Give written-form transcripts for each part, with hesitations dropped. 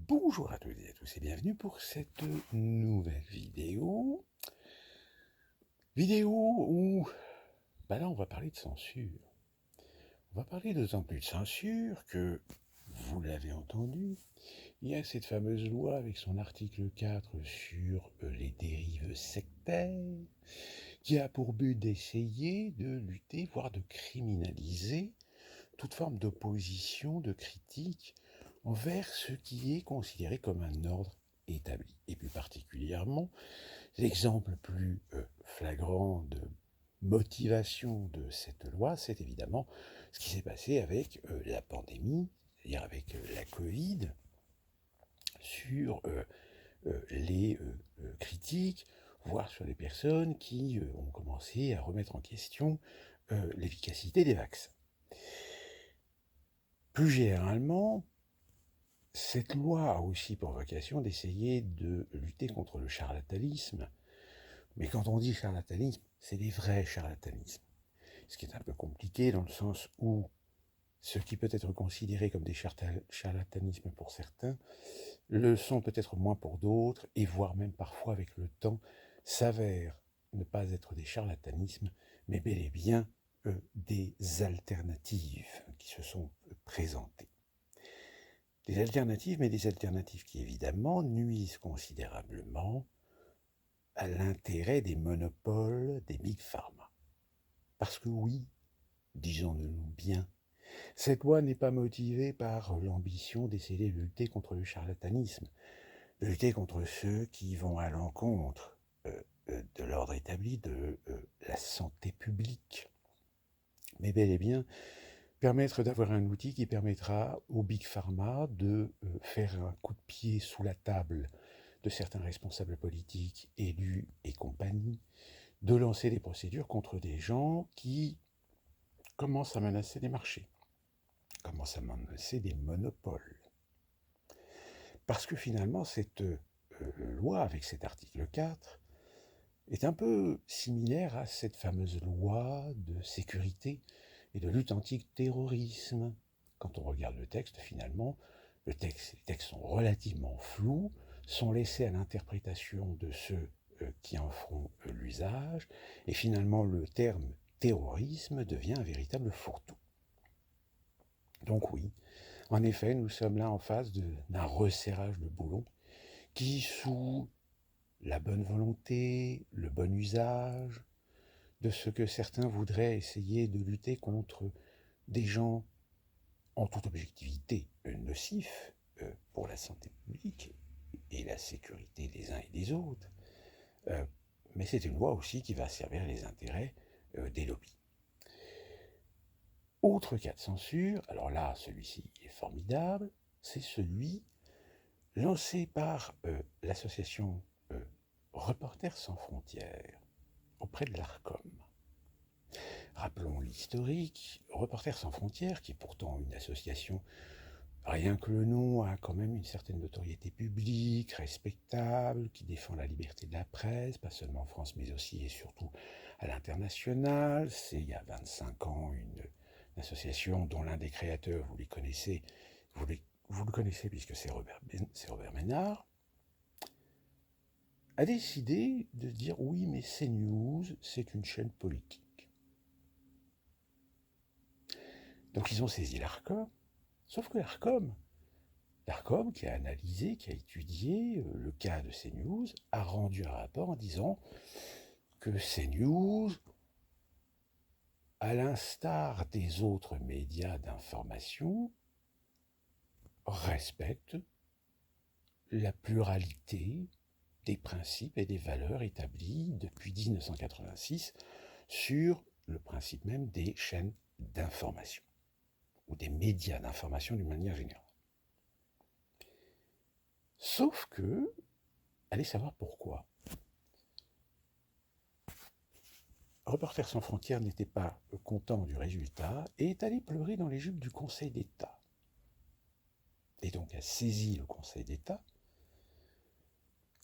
Bonjour à toutes et à tous et bienvenue pour cette nouvelle vidéo. Vidéo où, là on va parler de censure. On va parler d'autant plus de censure que, vous l'avez entendu, il y a cette fameuse loi avec son article 4 sur les dérives sectaires, qui a pour but d'essayer de lutter, voire de criminaliser toute forme d'opposition, de critique envers ce qui est considéré comme un ordre établi. Et plus particulièrement, l'exemple plus flagrant de motivation de cette loi, c'est évidemment ce qui s'est passé avec la pandémie, c'est-à-dire avec la Covid, sur les critiques, voire sur les personnes qui ont commencé à remettre en question l'efficacité des vaccins. Plus généralement, cette loi a aussi pour vocation d'essayer de lutter contre le charlatanisme. Mais quand on dit charlatanisme, c'est des vrais charlatanismes. Ce qui est un peu compliqué dans le sens où ce qui peut être considéré comme des charlatanismes pour certains le sont peut-être moins pour d'autres, et voire même parfois avec le temps s'avèrent ne pas être des charlatanismes, mais bel et bien des alternatives qui se sont présentées. Des alternatives, mais des alternatives qui évidemment nuisent considérablement à l'intérêt des monopoles des Big Pharma. Parce que oui, disons-nous bien, cette loi n'est pas motivée par l'ambition d'essayer de lutter contre le charlatanisme, de lutter contre ceux qui vont à l'encontre de l'ordre établi de la santé publique, mais bel et bien permettre d'avoir un outil qui permettra aux Big Pharma de faire un coup de pied sous la table de certains responsables politiques, élus et compagnie, de lancer des procédures contre des gens qui commencent à menacer des marchés, commencent à menacer des monopoles. Parce que finalement, cette loi, avec cet article 4, est un peu similaire à cette fameuse loi de sécurité et de lutte anti-terrorisme. Quand on regarde le texte, finalement, les textes sont relativement flous, sont laissés à l'interprétation de ceux qui en feront l'usage, et finalement le terme terrorisme devient un véritable fourre-tout. Donc oui, en effet, nous sommes là en face d'un resserrage de boulons qui, sous la bonne volonté, le bon usage, de ce que certains voudraient essayer de lutter contre des gens en toute objectivité nocifs pour la santé publique et la sécurité des uns et des autres. Mais c'est une loi aussi qui va servir les intérêts des lobbies. Autre cas de censure, alors là, celui-ci est formidable, c'est celui lancé par l'association Reporters sans frontières auprès de l'ARCOM. Rappelons l'historique, Reporters sans frontières, qui est pourtant une association, rien que le nom a quand même une certaine notoriété publique, respectable, qui défend la liberté de la presse, pas seulement en France, mais aussi et surtout à l'international. C'est il y a 25 ans une association dont l'un des créateurs, vous les connaissez, vous le connaissez puisque c'est Robert Ménard, a décidé de dire oui, mais CNews, c'est une chaîne politique. Donc ils ont saisi l'ARCOM, sauf que l'ARCOM qui a analysé, qui a étudié le cas de CNews, a rendu un rapport en disant que CNews, à l'instar des autres médias d'information, respecte la pluralité des principes et des valeurs établis depuis 1986 sur le principe même des chaînes d'information, ou des médias d'information d'une manière générale. Sauf que, allez savoir pourquoi, Reporters sans frontières n'était pas content du résultat et est allé pleurer dans les jupes du Conseil d'État. Et donc a saisi le Conseil d'État.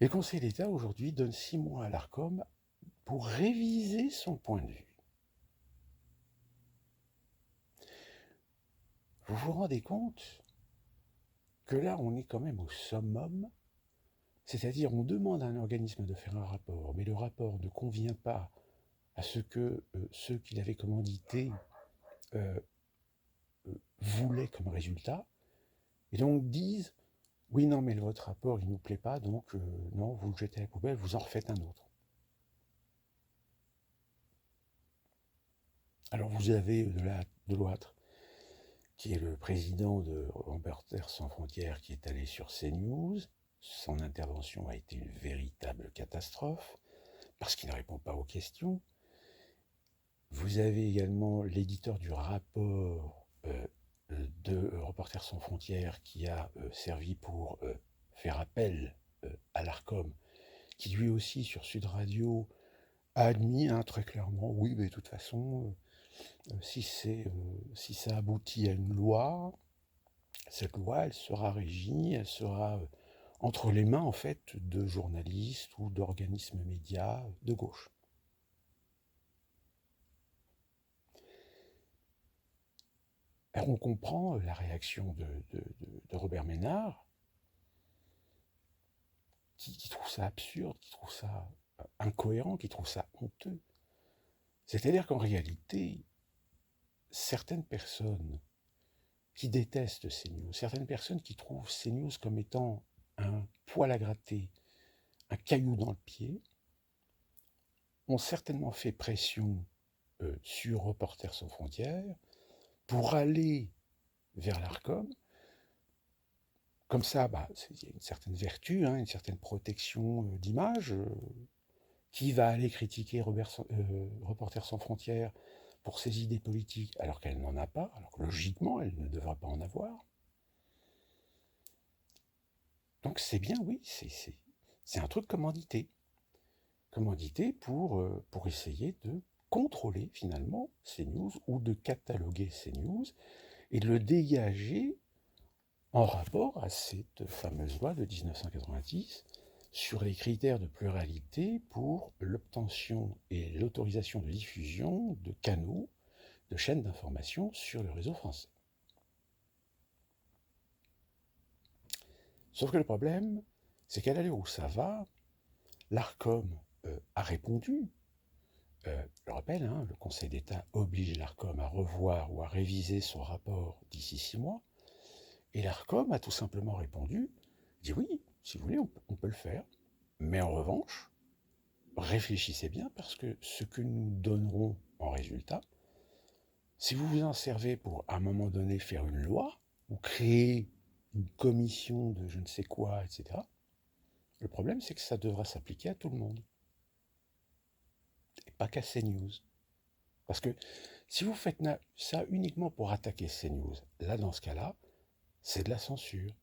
Et le Conseil d'État aujourd'hui donne 6 mois à l'ARCOM pour réviser son point de vue. Vous vous rendez compte que là, on est quand même au summum, c'est-à-dire on demande à un organisme de faire un rapport, mais le rapport ne convient pas à ce que ceux qui l'avaient commandité euh, voulaient comme résultat, et donc disent oui, non, mais votre rapport, il ne nous plaît pas, donc non, vous le jetez à la poubelle, vous en refaites un autre. Alors vous avez Deloitre, qui est le président de Reporters sans frontières, qui est allé sur CNews. Son intervention a été une véritable catastrophe, parce qu'il ne répond pas aux questions. Vous avez également l'éditeur du rapport de Reporters sans frontières, qui a servi pour faire appel à l'ARCOM, qui lui aussi, sur Sud Radio, a admis très clairement, oui, mais de toute façon, si ça aboutit à une loi, cette loi, elle sera régie, elle sera entre les mains, en fait, de journalistes ou d'organismes médias de gauche. Alors on comprend la réaction de Robert Ménard, qui trouve ça absurde, qui trouve ça incohérent, qui trouve ça honteux. C'est-à-dire qu'en réalité, certaines personnes qui détestent CNews, certaines personnes qui trouvent CNews comme étant un poil à gratter, un caillou dans le pied, ont certainement fait pression sur Reporters sans frontières pour aller vers l'ARCOM. Comme ça, il y a une certaine vertu, une certaine protection d'image. Qui va aller critiquer Reporters sans frontières pour ses idées politiques alors qu'elle n'en a pas, alors que logiquement elle ne devrait pas en avoir. Donc c'est bien, oui, c'est un truc commandité. Commandité pour essayer de contrôler finalement CNews ou de cataloguer CNews et de le dégager en rapport à cette fameuse loi de 1990 sur les critères de pluralité pour l'obtention et l'autorisation de diffusion de canaux, de chaînes d'information sur le réseau français. Sauf que le problème, c'est qu'à l'allure où ça va, l'ARCOM a répondu. Je rappelle, le Conseil d'État oblige l'ARCOM à revoir ou à réviser son rapport d'ici 6 mois, et l'ARCOM a tout simplement répondu, dit oui, si vous voulez, on peut le faire, mais en revanche, réfléchissez bien parce que ce que nous donnerons en résultat, si vous vous en servez pour, à un moment donné, faire une loi ou créer une commission de je ne sais quoi, etc., le problème, c'est que ça devra s'appliquer à tout le monde. Et pas qu'à CNews. Parce que si vous faites ça uniquement pour attaquer CNews, là, dans ce cas-là, c'est de la censure.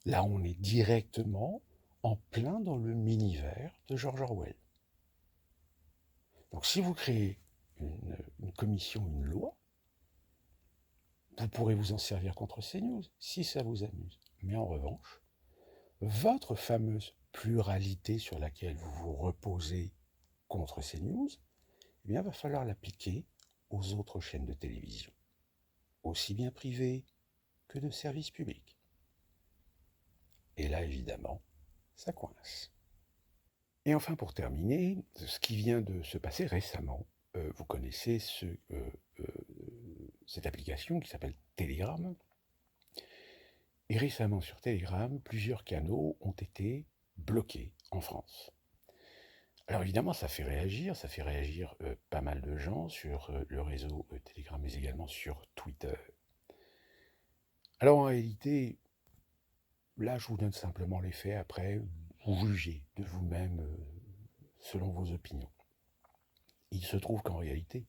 Là, on est directement en plein dans le mini-verre de George Orwell. Donc si vous créez une commission, une loi, vous pourrez vous en servir contre CNews, si ça vous amuse. Mais en revanche, votre fameuse pluralité sur laquelle vous vous reposez contre CNews, eh bien, va falloir l'appliquer aux autres chaînes de télévision, aussi bien privées que de services publics. Et là, évidemment, ça coince. Et enfin, pour terminer, ce qui vient de se passer récemment, vous connaissez cette application qui s'appelle Telegram. Et récemment, sur Telegram, plusieurs canaux ont été bloqués en France. Alors évidemment, ça fait réagir pas mal de gens sur le réseau Telegram, mais également sur Twitter. Alors en réalité, là, je vous donne simplement les faits, après, vous jugez de vous-même selon vos opinions. Il se trouve qu'en réalité,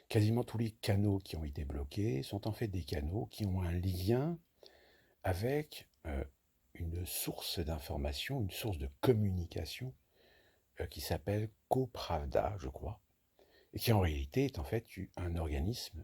quasiment tous les canaux qui ont été bloqués sont en fait des canaux qui ont un lien avec une source d'information, une source de communication qui s'appelle Copravda, je crois, et qui en réalité est en fait un organisme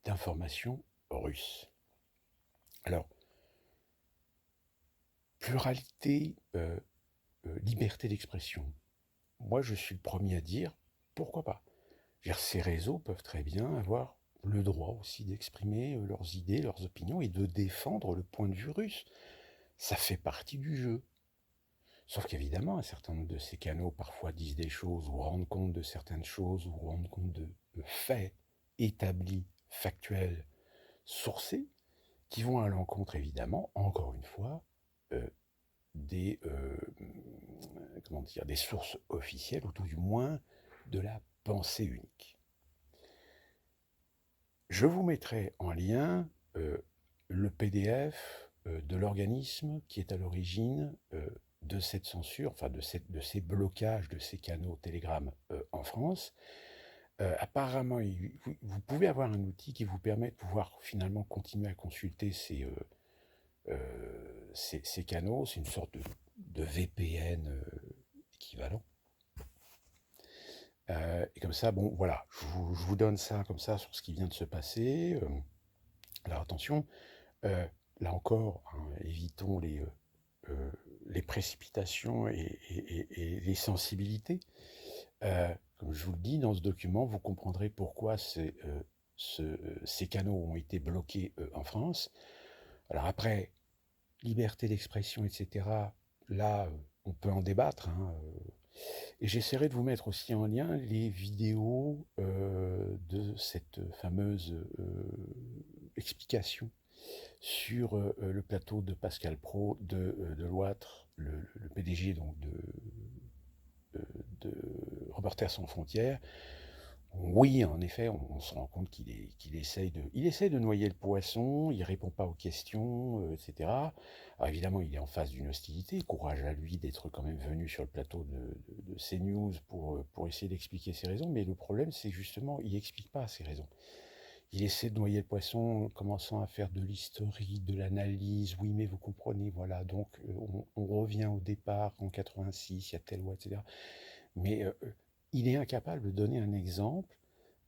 d'information russe. Alors, pluralité, liberté d'expression. Moi, je suis le premier à dire, pourquoi pas ? Ces réseaux peuvent très bien avoir le droit aussi d'exprimer leurs idées, leurs opinions et de défendre le point de vue russe. Ça fait partie du jeu. Sauf qu'évidemment, un certain nombre de ces canaux parfois disent des choses ou rendent compte de certaines choses ou rendent compte de faits établis, factuels, sourcés, qui vont à l'encontre, évidemment, encore une fois, des, des sources officielles, ou tout du moins de la pensée unique. Je vous mettrai en lien le PDF de l'organisme qui est à l'origine de cette censure, enfin de ces blocages de ces canaux Telegram en France. Apparemment, vous pouvez avoir un outil qui vous permet de pouvoir finalement continuer à consulter ces canaux. C'est une sorte de VPN équivalent. Et comme ça, bon, voilà, je vous donne ça comme ça sur ce qui vient de se passer. Alors attention, là encore, hein, évitons les précipitations et les sensibilités. Comme je vous le dis, dans ce document, vous comprendrez pourquoi ces canaux ont été bloqués en France. Alors après, liberté d'expression, etc., là, on peut en débattre. Hein, et j'essaierai de vous mettre aussi en lien les vidéos de cette fameuse explication sur le plateau de Pascal Praud de Deloitre, le PDG donc de Reporters sans frontières. Oui, en effet, on se rend compte qu'il essaye de noyer le poisson, il répond pas aux questions, etc. Alors évidemment, il est en face d'une hostilité, courage à lui d'être quand même venu sur le plateau de CNews pour essayer d'expliquer ses raisons, mais le problème, c'est justement, il n'explique pas ses raisons. Il essaie de noyer le poisson en commençant à faire de l'historique, de l'analyse. Oui, mais vous comprenez, voilà. Donc, on revient au départ, en 86, il y a telle loi, etc. Mais il est incapable de donner un exemple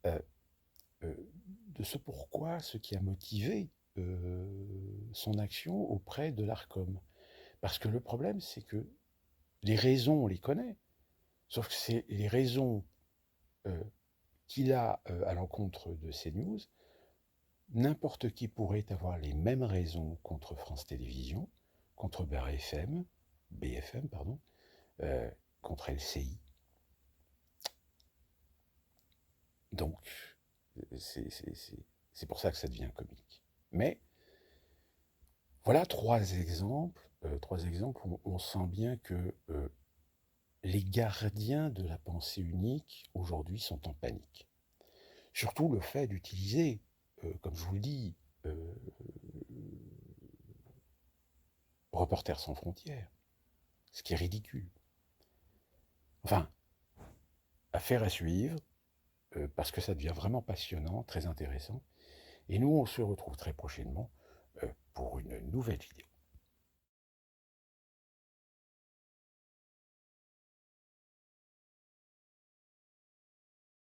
euh, de ce qui a motivé son action auprès de l'ARCOM. Parce que le problème, c'est que les raisons, on les connaît. Sauf que c'est les raisons qu'il a à l'encontre de CNews. N'importe qui pourrait avoir les mêmes raisons contre France Télévisions, contre BFM, pardon, contre LCI. Donc, c'est pour ça que ça devient comique. Mais voilà trois exemples où on sent bien que les gardiens de la pensée unique aujourd'hui sont en panique. Surtout le fait d'utiliser, comme je vous le dis, Reporters sans frontières, ce qui est ridicule. Enfin, affaire à suivre, parce que ça devient vraiment passionnant, très intéressant. Et nous, on se retrouve très prochainement pour une nouvelle vidéo.